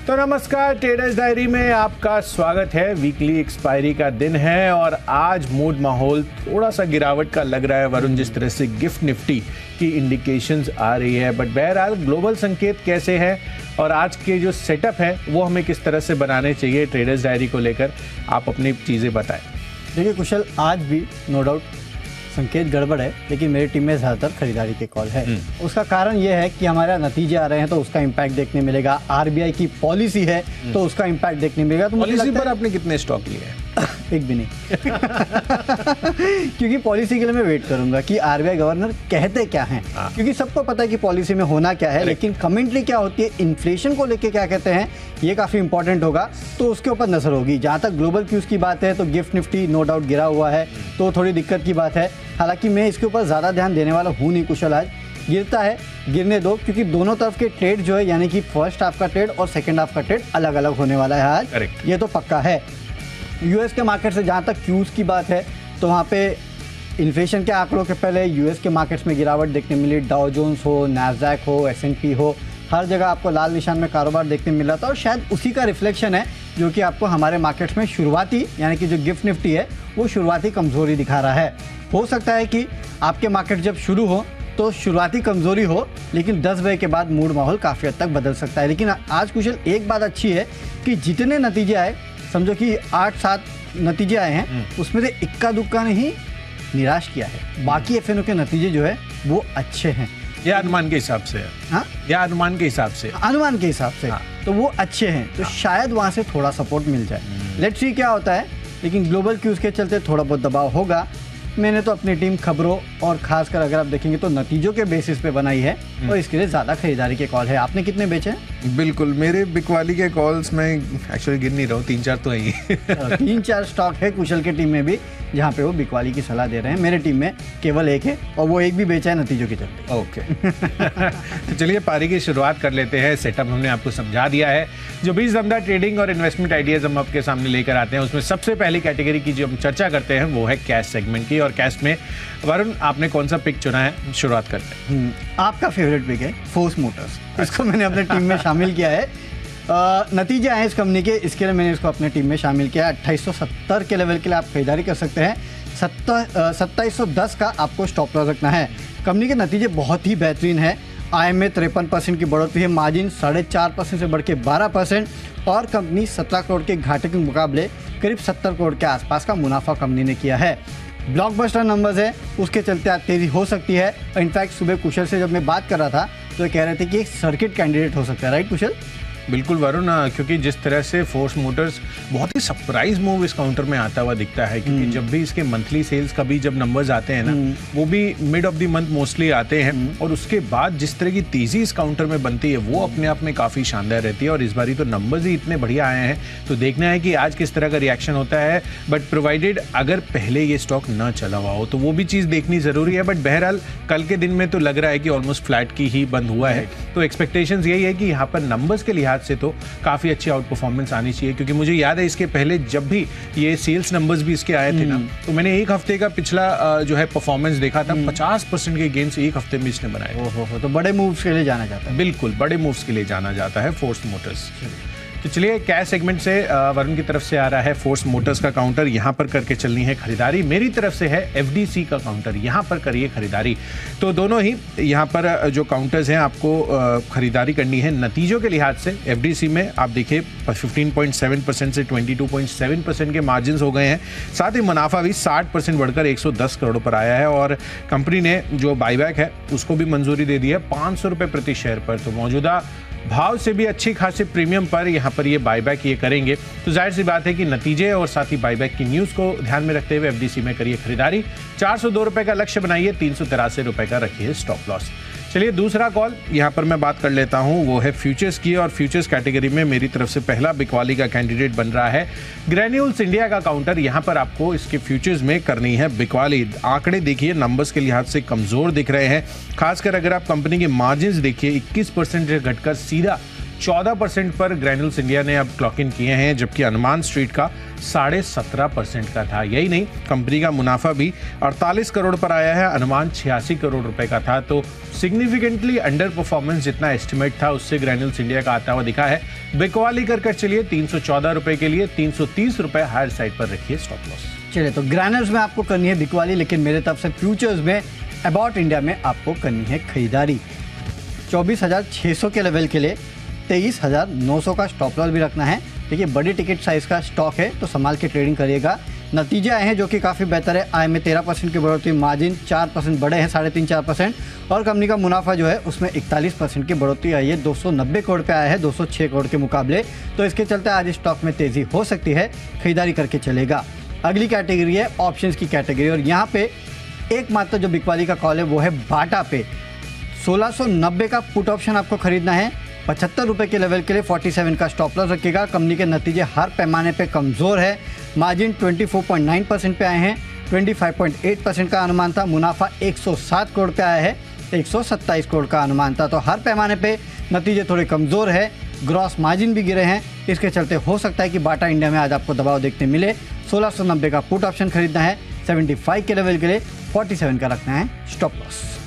तो नमस्कार, traders diary में आपका स्वागत है। वीकली एक्सपायरी का दिन है और आज मूड माहौल थोड़ा सा गिरावट का लग रहा है वरुण, जिस तरह से गिफ्ट निफ्टी की इंडिकेशंस आ रही है। बट बहरहाल ग्लोबल संकेत कैसे हैं और आज के जो सेटअप है वो हमें किस तरह से बनाने चाहिए ट्रेडर्स डायरी को लेकर, आप अपनी चीज़ें बताएं। देखिए कुशल, आज भी नो डाउट संकेत गड़बड़ है, लेकिन मेरी टीम में ज़्यादातर खरीदारी के कॉल है। उसका कारण ये है कि हमारे नतीजे आ रहे हैं तो उसका इम्पैक्ट देखने मिलेगा। आरबीआई की पॉलिसी है तो उसका इम्पैक्ट देखने मिलेगा। तो पॉलिसी पर आपने कितने स्टॉक लिए हैं? एक भी नहीं क्योंकि पॉलिसी के लिए मैं वेट करूंगा कि आरबीआई गवर्नर कहते क्या हैं, क्योंकि सबको पता है कि पॉलिसी में होना क्या है, लेकिन कमेंट्री क्या होती है, इन्फ्लेशन को लेके क्या कहते हैं, ये काफ़ी इंपॉर्टेंट होगा। तो उसके ऊपर नजर होगी। जहाँ तक ग्लोबल क्यूज की बात है तो गिफ्ट निफ्टी नो डाउट गिरा हुआ है, तो थोड़ी दिक्कत की बात है। हालांकि मैं इसके ऊपर ज़्यादा ध्यान देने वाला हूँ नहीं कुशल। आज गिरता है, गिरने दो, क्योंकि दोनों तरफ के ट्रेड जो है, यानी कि फर्स्ट हाफ का ट्रेड और सेकेंड हाफ का ट्रेड अलग अलग होने वाला है आज। ये तो पक्का है। यूएस के मार्केट से जहाँ तक क्यूज की बात है तो वहाँ पे इन्फ्लेशन के आंकड़ों के पहले यूएस के मार्केट्स में गिरावट देखने मिली। डाउ जोन्स हो, नैस्डैक हो, S&P हो, हर जगह आपको लाल निशान में कारोबार देखने मिल रहा था और शायद उसी का रिफ्लेक्शन है जो कि आपको हमारे मार्केट्स में शुरुआती, यानी कि जो गिफ्ट निफ्टी है वो शुरुआती कमजोरी दिखा रहा है। हो सकता है कि आपके मार्केट जब शुरू हो तो शुरुआती कमजोरी हो, लेकिन 10 बजे के बाद मूड माहौल काफ़ी हद तक बदल सकता है। लेकिन आज कुशल एक बात अच्छी है कि जितने नतीजे आए, समझो कि 8-7 नतीजे आए हैं, उसमें से इक्का दुक्का ने ही निराश किया है। बाकी एफएनओ के नतीजे जो है वो अच्छे हैं। ये अनुमान के हिसाब से है। हाँ, या अनुमान के हिसाब से, अनुमान के हिसाब से हाँ। तो वो अच्छे हैं, तो शायद वहाँ से थोड़ा सपोर्ट मिल जाए। लेट्स सी क्या होता है, लेकिन ग्लोबल क्यूज के चलते थोड़ा बहुत दबाव होगा। मैंने तो अपनी टीम खबरों और खासकर अगर आप देखेंगे तो नतीजों के बेसिस पे बनाई है और इसके लिए ज़्यादा खरीदारी के कॉल है। आपने कितने बेचे हैं? बिल्कुल, मेरे बिकवाली के कॉल्स में एक्चुअली गिन नहीं रहा हूँ, 3-4 तो है ही। 3-4 स्टॉक है कुशल के टीम में भी जहाँ पे वो बिकवाली की सलाह दे रहे हैं। मेरे टीम में केवल एक है और वो एक भी बेचा है नतीजों के चलते। ओके तो चलिए पारी की शुरुआत कर लेते हैं। सेटअप हमने आपको समझा दिया है। जो 20 दमदार ट्रेडिंग और इन्वेस्टमेंट आइडियाज हम आपके सामने लेकर आते हैं, उसमें सबसे पहली कैटेगरी की जो हम चर्चा करते हैं वो है कैश सेगमेंट की। और कैश में वरुण, आपने कौन सा पिक चुना है? शुरुआत करते हैं। आपका फेवरेट पिक है फोर्स मोटर्स। इसको मैंने अपने टीम में शामिल किया है। नतीजे आए इस कंपनी के, इसके लिए मैंने इसको अपने टीम में शामिल किया है। 2870 के लेवल के लिए आप खरीदारी कर सकते हैं। 2710 का आपको स्टॉप लॉस रखना है। कंपनी के नतीजे बहुत ही बेहतरीन है। आय में 53% की बढ़ोतरी है, मार्जिन 4.5% से बढ़ के 12% और कंपनी 17 करोड़ के घाटे के मुकाबले करीब 70 करोड़ के आसपास का मुनाफा कंपनी ने किया है। ब्लॉकबस्टर नंबर्स है, उसके चलते आज तेजी हो सकती है। इनफैक्ट सुबह कुशल से जब मैं बात कर रहा था तो ये कह रहे थे कि एक सर्किट कैंडिडेट हो सकता है, राइट कुशल? बिल्कुल वरुण, क्योंकि जिस तरह से फोर्स मोटर्स बहुत ही सरप्राइज मूव इस काउंटर में आता हुआ दिखता है, क्योंकि जब भी इसके मंथली सेल्स का भी जब नंबर्स आते हैं ना, वो भी mid of the month mostly आते हैं और उसके बाद जिस तरह की तेजी इस काउंटर में बनती है वो अपने आप में काफ़ी शानदार रहती है। और इस बारी तो नंबर्स ही इतने बढ़िया आए हैं, तो देखना है कि आज किस तरह का रिएक्शन होता है। बट प्रोवाइडेड अगर पहले ये स्टॉक ना चला हुआ हो तो वो भी चीज़ देखनी ज़रूरी है। बट बहरहाल कल के दिन में तो लग रहा है कि ऑलमोस्ट फ्लैट की ही बंद हुआ है, तो एक्सपेक्टेशंस यही है कि यहाँ पर नंबर्स के लिहाज से तो काफ़ी अच्छी आउट परफॉर्मेंस आनी चाहिए। क्योंकि मुझे याद है इसके पहले जब भी ये सेल्स नंबर्स भी इसके आए थे ना, तो मैंने एक हफ्ते का पिछला जो है परफॉर्मेंस देखा था, 50% के गेन्स एक हफ्ते में इसने बनाए। ओहो, तो बड़े मूव्स के लिए जाना जाता है। बिल्कुल, बड़े मूव्स के लिए जाना जाता है फोर्स मोटर्स। तो चलिए कैश सेगमेंट से वरुण की तरफ से आ रहा है फोर्स मोटर्स का काउंटर, यहाँ पर करके चलनी है खरीदारी। मेरी तरफ से है FDC का काउंटर, यहाँ पर करिए खरीदारी। तो दोनों ही यहाँ पर जो काउंटर्स हैं आपको खरीदारी करनी है नतीजों के लिहाज से। FDC में आप देखिए 15.7% से 22.7% के मार्जिन हो गए हैं। साथ ही मुनाफा भी 60% बढ़कर 110 करोड़ पर आया है और कंपनी ने जो बाईबैक है उसको भी मंजूरी दे दी है 500 रुपये प्रति शेयर पर। तो मौजूदा भाव से भी अच्छी खासी प्रीमियम पर यहाँ पर ये बाईबैक ये करेंगे, तो जाहिर सी बात है कि नतीजे और साथ ही बाईबैक की न्यूज़ को ध्यान में रखते हुए FDC में करिए खरीदारी। 402 रुपये का लक्ष्य बनाइए, 383 रुपये का रखिए स्टॉप लॉस। चलिए दूसरा कॉल यहाँ पर मैं बात कर लेता हूँ, वो है फ्यूचर्स की। और फ्यूचर्स कैटेगरी में मेरी तरफ से पहला बिकवाली का कैंडिडेट बन रहा है ग्रैन्यूल्स इंडिया का काउंटर। यहाँ पर आपको इसके फ्यूचर्स में करनी है बिकवाली। आंकड़े देखिए नंबर्स के लिहाज से कमज़ोर दिख रहे हैं, खासकर अगर आप कंपनी के मार्जिन देखिए 21% से घटकर सीधा 14% पर ग्रैन्यूल्स इंडिया ने अब क्लॉक इन किए हैं, जबकि अनुमान स्ट्रीट का 17.5% का था। यही नहीं, कंपनी का मुनाफा भी 48 करोड़ पर आया है, अनुमान 86 करोड़ रुपए का था। तो सिग्निफिकेंटली अंडर परफॉर्मेंस जितना एस्टिमेट था उससे ग्रैन्यूल्स इंडिया का आता हुआ दिखा है। बिकवाली कर चलिए 314 रुपए के लिए 330 रुपए हायर साइड पर रखिए स्टॉप लॉस। चलिए, तो ग्रैन्यूल्स में आपको करनी है बिकवाली, लेकिन मेरे तरफ से फ्यूचर्स में अबाउट इंडिया में आपको करनी है खरीदारी। 24,600 के लेवल के लिए 23,900 का स्टॉप लॉस भी रखना है। देखिए, बड़ी टिकट साइज का स्टॉक है तो संभाल के ट्रेडिंग करिएगा। नतीजे आए हैं जो कि काफ़ी बेहतर है। आय में 13% की बढ़ोतरी, मार्जिन 4% बढ़े हैं, 3.5-4%, और कंपनी का मुनाफा जो है उसमें 41% की बढ़ोतरी आई है, 290 करोड़ पे आया है 206 करोड़ के मुकाबले। तो इसके चलते आज स्टॉक में तेज़ी हो सकती है, खरीदारी करके चलेगा। अगली कैटेगरी है ऑप्शंस की कैटेगरी, और यहाँ पे एकमात्र जो बिकवाली का कॉल है वो है बाटा पे। 1690 का पुट ऑप्शन आपको खरीदना है। 75 रुपये के लेवल के लिए 47 का स्टॉप लॉस रखिएगा। कंपनी के नतीजे हर पैमाने पे कमज़ोर है। मार्जिन 24.9% पे आए हैं, 25.8% का अनुमान था। मुनाफा 107 करोड़ पे आया है, 127 करोड़ का अनुमान था। तो हर पैमाने पे नतीजे थोड़े कमज़ोर है। ग्रॉस मार्जिन भी गिरे हैं, इसके चलते हो सकता है कि बाटा इंडिया में आज आपको दबाव देखने मिले। 1690 का पुट ऑप्शन खरीदना है। 75 के लेवल के लिए 47 का रखना है स्टॉप लॉस।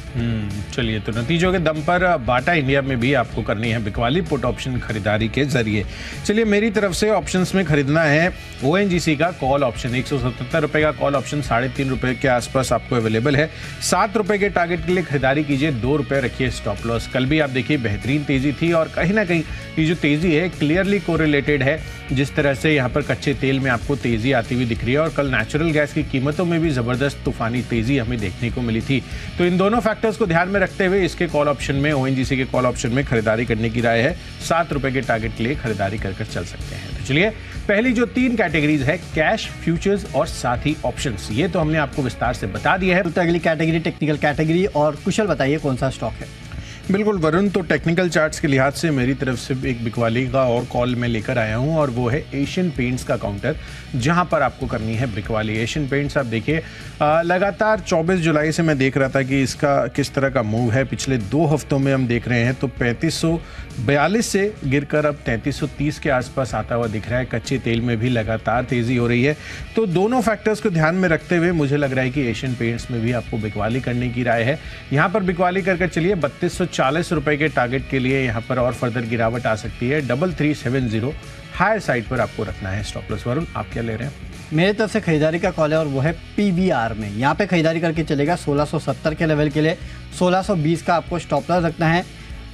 चलिए, तो नतीजों के दम पर बाटा इंडिया में भी आपको करनी है बिकवाली पुट ऑप्शन खरीदारी के जरिए। चलिए, मेरी तरफ से ऑप्शंस में खरीदना है ONGC का कॉल ऑप्शन। 177 रुपए का कॉल ऑप्शन 3.5 रुपए के आसपास आपको अवेलेबल है। 7 रुपए के टारगेट के लिए खरीदारी कीजिए, 2 रुपए रखिए स्टॉप लॉस। कल भी आप देखिए बेहतरीन तेजी थी, और कहीं ना कहीं ये जो तेजी है क्लियरली कोरिलेटेड है। जिस तरह से यहाँ पर कच्चे तेल में आपको तेजी आती हुई दिख रही है, और कल नेचुरल गैस की कीमतों में भी जबरदस्त तूफानी तेजी हमें देखने को मिली थी। तो इन दोनों फैक्टर्स को ध्यान में रखते हुए इसके कॉल ऑप्शन में, ONGC के कॉल ऑप्शन में खरीदारी करने की राय है। 7 रुपए के टारगेट के लिए खरीदारी कर चल सकते हैं। तो चलिए, पहली जो 3 कैटेगरीज है, कैश, फ्यूचर्स और साथ ही ऑप्शंस, ये तो हमने आपको विस्तार से बता दिया है। तो अगली कैटेगरी टेक्निकल कैटेगरी, और कुशल बताइए कौन सा स्टॉक है। बिल्कुल वरुण, तो टेक्निकल चार्ट्स के लिहाज से मेरी तरफ से एक बिकवाली का और कॉल मैं लेकर आया हूं, और वो है एशियन पेंट्स का काउंटर, जहां पर आपको करनी है बिकवाली। एशियन पेंट्स आप देखिए, लगातार 24 जुलाई से मैं देख रहा था कि इसका किस तरह का मूव है। पिछले 2 हफ्तों में हम देख रहे हैं तो 3542 से गिरकर अब 3330 के आसपास आता हुआ दिख रहा है। कच्चे तेल में भी लगातार तेजी हो रही है। तो दोनों फैक्टर्स को ध्यान में रखते हुए मुझे लग रहा है कि एशियन पेंट्स में भी आपको बिकवाली करने की राय है। यहाँ पर बिकवाली कर चलिए, 3240 रुपए के टारगेट के लिए यहाँ पर और फर्दर गिरावट आ सकती है। 3370 हायर साइड पर आपको रखना है स्टॉप लॉस। वरुण, आप क्या ले रहे हैं? मेरे तरफ से खरीदारी का कॉल है, और वो है PVR में। यहाँ पे खरीदारी करके चलेगा 1670 के लेवल के लिए 1620 का आपको स्टॉप लॉस रखना है।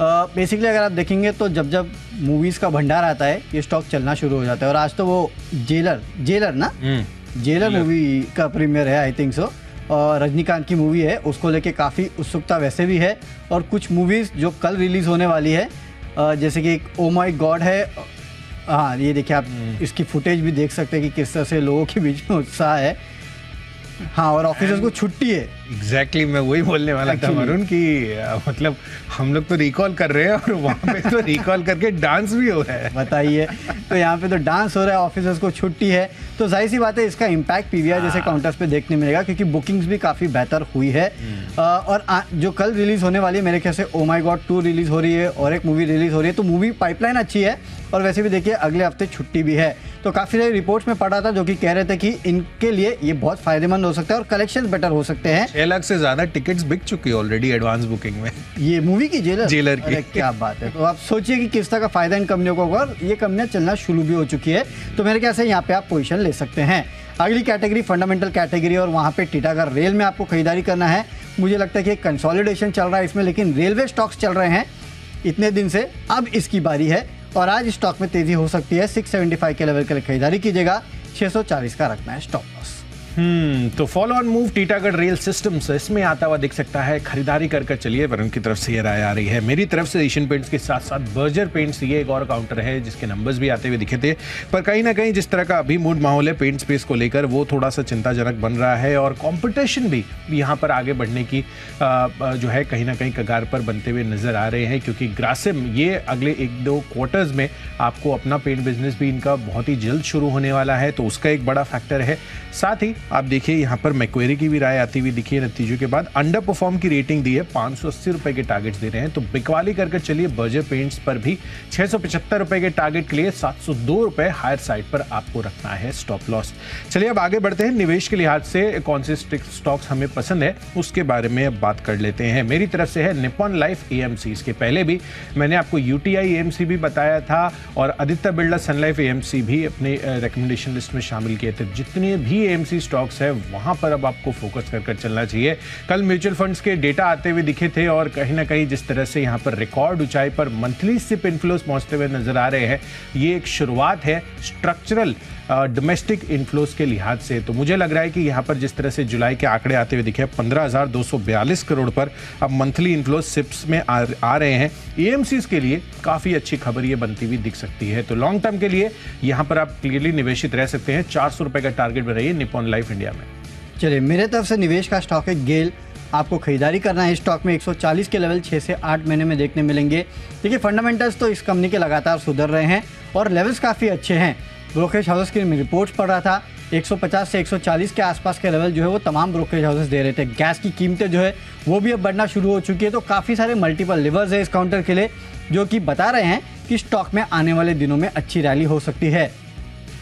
बेसिकली अगर आप देखेंगे तो जब जब मूवीज़ का भंडार आता है ये स्टॉक चलना शुरू हो जाता है। और आज तो वो जेलर मूवी का प्रीमियर है, आई थिंक सो, और रजनीकांत की मूवी है, उसको लेके काफ़ी उत्सुकता वैसे भी है। और कुछ मूवीज़ जो कल रिलीज़ होने वाली है, जैसे कि एक ओ माय गॉड है। हाँ, ये देखिए, आप इसकी फुटेज भी देख सकते हैं कि किस तरह से लोगों के बीच में उत्साह है। हाँ, और ऑफिसर्स को छुट्टी है। एग्जैक्टली मैं वही बोलने वाला था वरुण कि मतलब हम लोग तो रिकॉल कर रहे हैं, और वहाँ पे तो रिकॉल करके डांस भी हो रहा है। बताइए, तो यहाँ पे तो डांस हो रहा है, ऑफिसर्स को छुट्टी है, तो जाहिर सी बात है इसका इम्पैक्ट PVR जैसे काउंटर्स पे देखने मिलेगा, क्योंकि बुकिंग्स भी काफ़ी बेहतर हुई है। और जो कल रिलीज़ होने वाली है, मेरे ख्याल से ओ माय गॉड 2 रिलीज़ हो रही है, और एक मूवी रिलीज़ हो रही है। तो मूवी पाइपलाइन अच्छी है, और वैसे भी देखिए अगले हफ्ते छुट्टी भी है। तो काफ़ी सारी रिपोर्ट्स में पढ़ा था जो कि कह रहे थे कि इनके लिए ये बहुत फायदेमंद हो सकता है, और कलेक्शन बेटर हो सकते हैं। 6 लाख से ज़्यादा टिकट्स बिक चुकी है ऑलरेडी एडवांस बुकिंग में, ये मूवी की जेलर की। क्या बात है। तो आप सोचिए कि किस तरह का फायदा इन कंपनियों को होगा, और ये कंपनियां चलना शुरू भी हो चुकी है। तो मेरे ख्याल से यहाँ पे आप पोजीशन ले सकते हैं। अगली कैटेगरी फंडामेंटल कैटेगरी, और वहाँ पे टीटागढ़ रेल में आपको खरीदारी करना है। मुझे लगता है कि कंसोलिडेशन चल रहा है इसमें, लेकिन रेलवे स्टॉक्स चल रहे हैं इतने दिन से, अब इसकी बारी है, और आज स्टॉक में तेजी हो सकती है। 675 के लेवल के लिए खरीदारी कीजिएगा, 640 का रखना है स्टॉप लॉस। तो follow on move Titagarh rail systems इसमें आता हुआ दिख सकता है। खरीदारी कर चलिए, वरुण की तरफ से ये राय आ रही है। मेरी तरफ से एशियन पेंट्स के साथ साथ बर्जर पेंट्स, ये एक और काउंटर है जिसके नंबर्स भी आते हुए दिखे थे, पर कहीं ना कहीं जिस तरह का अभी मूड माहौल है पेंट स्पेस को लेकर, वो थोड़ा सा चिंताजनक बन रहा है, और कॉम्पिटिशन भी यहाँ पर आगे बढ़ने की जो है कहीं ना कहीं कगार पर बनते हुए नजर आ रहे हैं, क्योंकि ग्रासिम ये अगले 1-2 क्वार्टर्स में आपको अपना पेंट बिजनेस भी इनका बहुत ही जल्द शुरू होने वाला है, तो उसका एक बड़ा फैक्टर है। साथ ही आप देखिए यहाँ पर मैक्वेरी की भी राय आती हुई दिखी है नतीजों के बाद। अंडर परफॉर्म की रेटिंग दी है, 580 रुपए के टारगेट्स दे रहे हैं। तो बिकवाली करके चलिए बर्जर पेंट्स पर भी 675 रुपए के टारगेट के लिए 702 रुपए हायर साइड पर आपको रखना है स्टॉप लॉस। चलिए अब आगे बढ़ते हैं। निवेश के लिहाज से कौन से स्टॉक्स हमें पसंद है उसके बारे में अब बात कर लेते हैं। मेरी तरफ से है निप्पॉन लाइफ एएमसी। इसके पहले भी मैंने आपको यूटीआई एएमसी भी बताया था और आदित्य बिरला सन लाइफ एएमसी भी अपने रिकमेंडेशन लिस्ट में शामिल किए थे। जितने भी एएमसी स्टॉक्स है वहां पर अब आपको फोकस कर चलना चाहिए। कल म्यूचुअल फंड्स के डेटा आते हुए दिखे थे और कहीं ना कहीं जिस तरह से यहां पर रिकॉर्ड ऊंचाई पर मंथली सिप इनफ्लोस पहुंचते हुए नजर आ रहे हैं, ये एक शुरुआत है स्ट्रक्चरल डोमेस्टिक इनफ्लोस के लिहाज से। तो मुझे लग रहा है कि यहाँ पर जिस तरह से जुलाई के आंकड़े आते हुए दिखे 15,242 करोड़ पर अब मंथली इनफ्लोस सिप्स में आ रहे हैं, एएमसीज के लिए काफ़ी अच्छी खबर ये बनती हुई दिख सकती है। तो लॉन्ग टर्म के लिए यहाँ पर आप क्लियरली निवेशित रह सकते हैं। 400 रुपए का टारगेट बनाइए निप्पॉन लाइफ इंडिया में। चलिए मेरे तरफ से निवेश का स्टॉक है गेल। आपको खरीदारी करना है। स्टॉक में 140 के लेवल 6 से 8 महीने में देखने मिलेंगे। देखिए फंडामेंटल्स तो इस कंपनी के लगातार सुधर रहे हैं और लेवल्स काफ़ी अच्छे हैं। ब्रोकरेज हाउसेस की रिपोर्ट्स पढ़ रहा था, 150 से 140 के आसपास के लेवल जो है वो तमाम ब्रोकरेज हाउसेस दे रहे थे। गैस की कीमतें जो है वो भी अब बढ़ना शुरू हो चुकी है। तो काफ़ी सारे मल्टीपल लेवर्स है इस काउंटर के लिए जो कि बता रहे हैं कि स्टॉक में आने वाले दिनों में अच्छी रैली हो सकती है।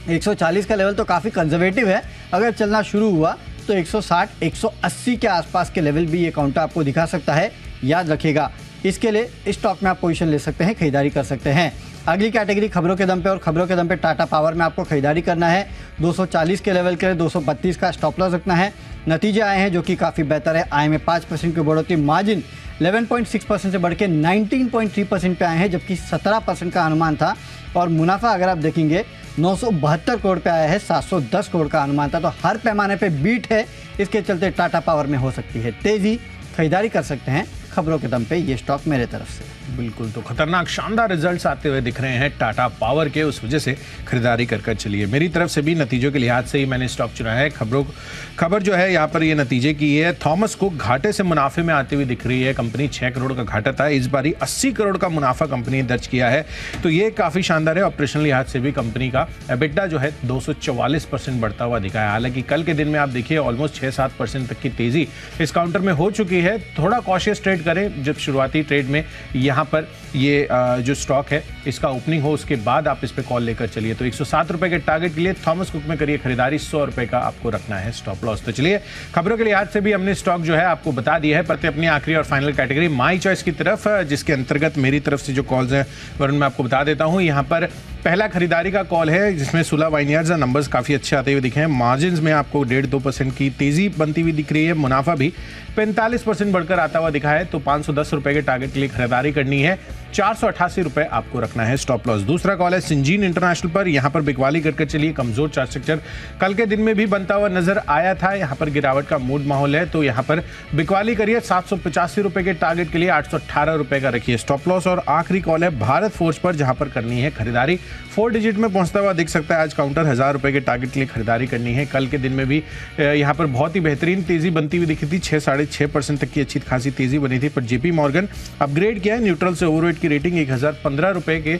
140 का लेवल तो काफ़ी कंजर्वेटिव है, अगर चलना शुरू हुआ तो 160, 180 के आसपास के लेवल भी ये काउंटर आपको दिखा सकता है। याद रखिएगा, इसके लिए स्टॉक में आप पोजीशन ले सकते हैं, खरीदारी कर सकते हैं। अगली कैटेगरी खबरों के दम पे, और खबरों के दम पे टाटा पावर में आपको खरीदारी करना है। 240 के लेवल के लिए 232 का स्टॉप लॉस रखना है। नतीजे आए हैं जो कि काफ़ी बेहतर है। आय में 5% की बढ़ोतरी, मार्जिन 11.6% से बढ़ के 19.3% पे आए हैं, जबकि 17% का अनुमान था। और मुनाफा अगर आप देखेंगे 972 करोड़ पे आया है, 710 करोड़ का अनुमान था। तो हर पैमाने पे बीट है। इसके चलते टाटा पावर में हो सकती है तेजी, खरीदारी कर सकते हैं खबरों के दम पे ये स्टॉक मेरे तरफ से। बिल्कुल, तो खतरनाक शानदार रिजल्ट्स आते हुए दिख रहे हैं टाटा पावर के, उस वजह से खरीदारी कर चलिए। मेरी तरफ से भी नतीजों के लिहाज से ही मैंने स्टॉक चुना है। खबर जो है यहाँ पर ये नतीजे की है। थॉमस कुक घाटे से मुनाफे में आती हुई दिख रही है। कंपनी 6 करोड़ का घाटा था, इस बारी 80 करोड़ का मुनाफा कंपनी ने दर्ज किया है। तो ये काफ़ी शानदार है। ऑपरेशनल लिहाज से भी कंपनी का एबिटा जो है 244% बढ़ता हुआ दिखा है। हालांकि कल के दिन में आप देखिए ऑलमोस्ट 6-7% तक की तेजी इस काउंटर में हो चुकी है। थोड़ा कॉशियस ट्रेड करें। जब शुरुआती ट्रेड में यहाँ पर ये जो स्टॉक है इसका ओपनिंग हो, उसके बाद आप इस पे कॉल लेकर चलिए। तो 107 रुपए के टारगेट के लिए थॉमस कुक में करिए खरीदारी। 100 रुपए का आपको रखना है स्टॉप लॉस। तो चलिए खबरों के लिहाज से भी हमने स्टॉक जो है आपको बता दिया है। पढ़ते अपनी आखिरी और फाइनल कैटेगरी माई चॉइस की तरफ, जिसके अंतर्गत मेरी तरफ से जो कॉल्स हैं वरुण मैं आपको बता देता हूँ। यहाँ पर पहला खरीदारी का कॉल है जिसमें सुलह वाइनयार्ड्स नंबर्स काफ़ी अच्छे आते हुए दिखे हैं। मार्जिन में आपको 1.5-2% की तेजी बनती हुई दिख रही है। मुनाफा भी 45% बढ़कर आता हुआ दिखा है। तो 510 रुपए के टारगेट के लिए खरीदारी करनी है। 488 रुपए आपको रखना है स्टॉप लॉस। दूसरा कॉल है सिंजीन इंटरनेशनल पर। यहाँ पर बिकवाली करके चलिए। कमजोर चार्ट स्ट्रक्चर कल के दिन में भी बनता हुआ नजर आया था। यहाँ पर गिरावट का मूड माहौल है, तो यहाँ पर बिकवाली करिए। 785 रुपए के टारगेट के लिए 818 रुपए का रखिए स्टॉप लॉस। और आखिरी कॉल है भारत फोर्ज पर, जहां पर करनी है खरीदारी। 4 डिजिट में पहुंचता हुआ दिख सकता है आज काउंटर। 1000 रुपए के टारगेट के लिए खरीदारी करनी है। कल के दिन में भी यहाँ पर बहुत ही बेहतरीन तेजी बनती हुई दिखी थी। 6-6.5% तक की अच्छी खासी तेजी बनी थी। पर जेपी मॉर्गन अपग्रेड किया है न्यूट्रल से। ओवरवेट की रेटिंग 1015 रुपए के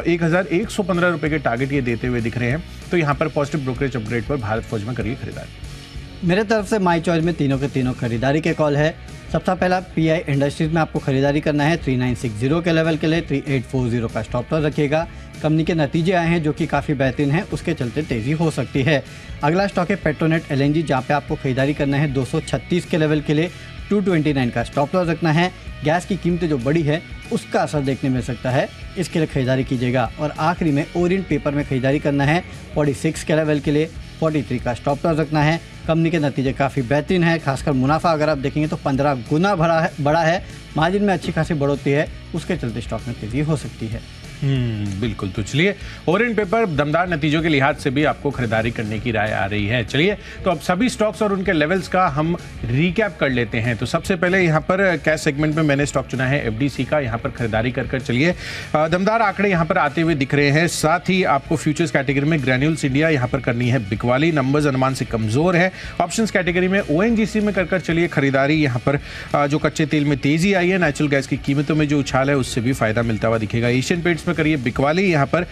1115 रुपए के टारगेट ये देते हुए दिख रहे हैं। तो यहाँ पर पॉजिटिव ब्रोकरेज अपग्रेड पर भारत फौज में करिए खरीदारी। मेरे तरफ से माई चॉइस में तीनों के तीनों खरीदारी के कॉल है। सबसे पहला पीआई इंडस्ट्रीज में आपको खरीदारी करना है। 3960 के लेवल के लिए 3840 का स्टॉप लॉस रखिएगा। कंपनी के नतीजे आए हैं जो कि काफ़ी बेहतरीन है, उसके चलते तेज़ी हो सकती है। अगला स्टॉक है पेट्रोनेट एलएनजी, जहाँ पे आपको खरीदारी करना है 236 के लेवल के लिए 229 का स्टॉप लॉस रखना है। गैस की कीमतें जो बढ़ी है उसका असर देखने मिल सकता है, इसके लिए खरीदारी कीजिएगा। और आखिरी में ओरिएंट पेपर में खरीदारी करना है। 46 के लेवल के लिए 43 का स्टॉप लॉस रखना है। कंपनी के नतीजे काफ़ी बेहतरीन है, खासकर मुनाफा अगर आप देखेंगे तो 15 गुना बड़ा है। मार्जिन में अच्छी खासी बढ़ोतरी है, उसके चलते स्टॉक में तेजी हो सकती है। बिल्कुल। तो चलिए ओरिएंट पेपर दमदार नतीजों के लिहाज से भी आपको खरीदारी करने की राय आ रही है। चलिए तो अब सभी स्टॉक्स और उनके लेवल्स का हम रिकैप कर लेते हैं। तो सबसे पहले यहाँ पर कैश सेगमेंट में मैंने स्टॉक चुना है एफडीसी का। यहाँ पर खरीदारी कर चलिए। दमदार आंकड़े यहाँ पर आते हुए दिख रहे हैं। साथ ही आपको फ्यूचर्स कैटेगरी में ग्रैन्यूल्स इंडिया यहाँ पर करनी है बिकवाली। नंबर्स अनुमान से कमजोर है। ऑप्शंस कैटेगरी में ओएनजीसी में कर चलिए खरीदारी। यहाँ पर जो कच्चे तेल में तेजी आई है, नेचुरल गैस की कीमतों में जो उछाल है उससे भी फायदा मिलता हुआ दिखेगा। एशियन पेंट्स में करिए बिकवाली। यहाँ पर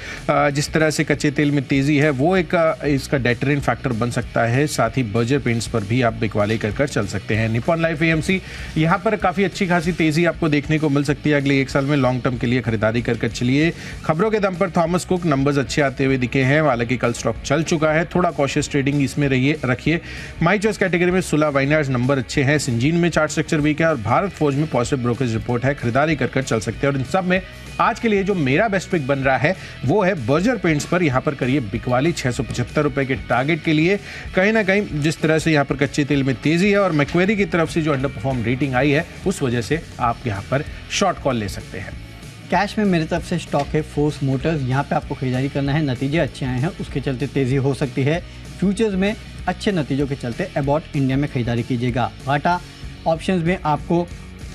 जिस तरह से कच्चे तेल में तेजी है वो एक इसका डेटरेंट फैक्टर बन सकता है। साथ ही बर्जर पेंट्स पर भी आप बिकवाली कर चल सकते हैं। निप्पॉन लाइफ एएमसी यहाँ पर काफी अच्छी खासी तेजी आपको देखने को मिल सकती है अगले 1 साल में। लॉन्ग टर्म के लिए खरीदारी कर चलिए। खबरों के दम पर थॉमस कुक नंबर्स अच्छे आते हुए दिखे हैं, हालांकि कल स्टॉक चल चुका है, थोड़ा कॉशियस ट्रेडिंग इसमें रखिए। माई चॉइस कैटेगरी में सुला वाइनार्ड नंबर अच्छे हैं। सिंजीन में चार्ट स्ट्रक्चर वीक है और भारत फोर्ज में पॉजिटिव ब्रोकरेज रिपोर्ट है, खरीदारी कर चल सकते हैं। और इन सब में आज के लिए जो मेरा बेस्ट पिक बन रहा है वो है बर्जर पेंट्स पर। यहाँ पर करिए बिकवाली 675 रुपए के टारगेट के लिए। कहीं ना कहीं जिस तरह से यहाँ पर कच्चे तेल में तेजी है और मैक्वेरी की तरफ से जो अंडर परफॉर्म रेटिंग आई है उस वजह से आप यहाँ पर शॉर्ट कॉल ले सकते हैं। कैश में मेरी तरफ से स्टॉक है फोर्स मोटर्स। यहाँ पे आपको खरीदारी करना है, नतीजे अच्छे आए हैं उसके चलते तेजी हो सकती है। फ्यूचर्स में अच्छे नतीजों के चलते अबाउट इंडिया में खरीदारी कीजिएगा। टाटा ऑप्शंस में आपको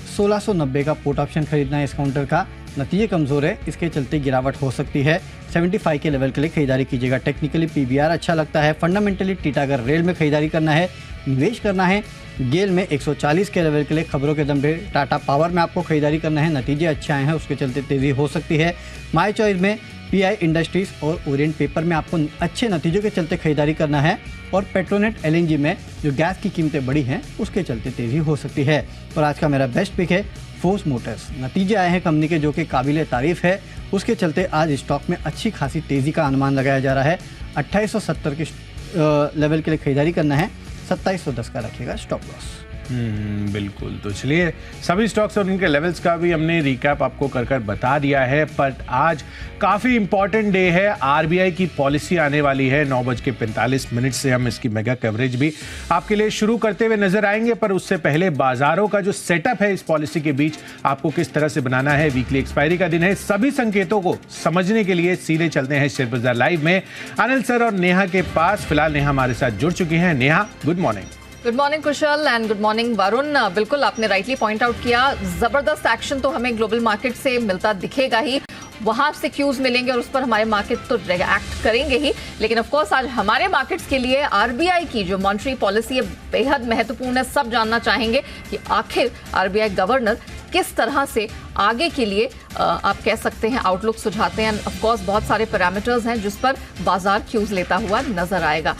1690 का पुट ऑप्शन खरीदना है। इस काउंटर का नतीजे कमज़ोर है, इसके चलते गिरावट हो सकती है। 75 के लेवल के लिए खरीदारी कीजिएगा। टेक्निकली पीवीआर अच्छा लगता है। फंडामेंटली टीटागढ़ रेल में खरीदारी करना है, निवेश करना है। गेल में 140 के लेवल के लिए खबरों के दम पे टाटा पावर में आपको खरीदारी करना है, नतीजे अच्छे आए हैं उसके चलते तेज़ी हो सकती है। माई चॉइस में पीआई इंडस्ट्रीज और ओरिएंट पेपर में आपको अच्छे नतीजों के चलते खरीदारी करना है। और पेट्रोनेट एलएनजी में जो गैस की कीमतें बढ़ी हैं उसके चलते तेज़ी हो सकती है। और आज का मेरा बेस्ट पिक है फोर्स मोटर्स। नतीजे आए हैं कंपनी के जो कि काबिल तारीफ है, उसके चलते आज स्टॉक में अच्छी खासी तेज़ी का अनुमान लगाया जा रहा है। 2870 के लेवल के लिए खरीदारी करना है, 2710 का रखिएगा स्टॉप लॉस। बिल्कुल। तो चलिए सभी स्टॉक्स और उनके लेवल्स का भी हमने रिकैप आपको कर बता दिया है। पर आज काफ़ी इंपॉर्टेंट डे है, आरबीआई की पॉलिसी आने वाली है। 9:45 से हम इसकी मेगा कवरेज भी आपके लिए शुरू करते हुए नजर आएंगे। पर उससे पहले बाजारों का जो सेटअप है इस पॉलिसी के बीच आपको किस तरह से बनाना है, वीकली एक्सपायरी का दिन है, सभी संकेतों को समझने के लिए सीधे चलते हैं शेयर बाजार लाइव में अनिल सर और नेहा के पास। फिलहाल नेहा हमारे साथ जुड़ चुकी हैं। Neha, good morning. Good morning Kusal and good morning Varun. बिल्कुल आपने राइटली पॉइंट आउट किया, जबरदस्त एक्शन तो हमें ग्लोबल मार्केट से मिलता दिखेगा ही। वहां से क्यूज मिलेंगे और उस पर हमारे मार्केट तो रिएक्ट करेंगे ही। लेकिन ऑफ कोर्स आज हमारे मार्केट्स के लिए आरबीआई की जो मॉनेटरी पॉलिसी है बेहद महत्वपूर्ण है। सब जानना चाहेंगे कि आखिर आरबीआई गवर्नर किस तरह से आगे के लिए आप कह सकते हैं आउटलुक सुझाते हैं। ऑफ कोर्स बहुत सारे पैरामीटर्स हैं जिस पर बाजार क्यूज लेता हुआ नजर आएगा।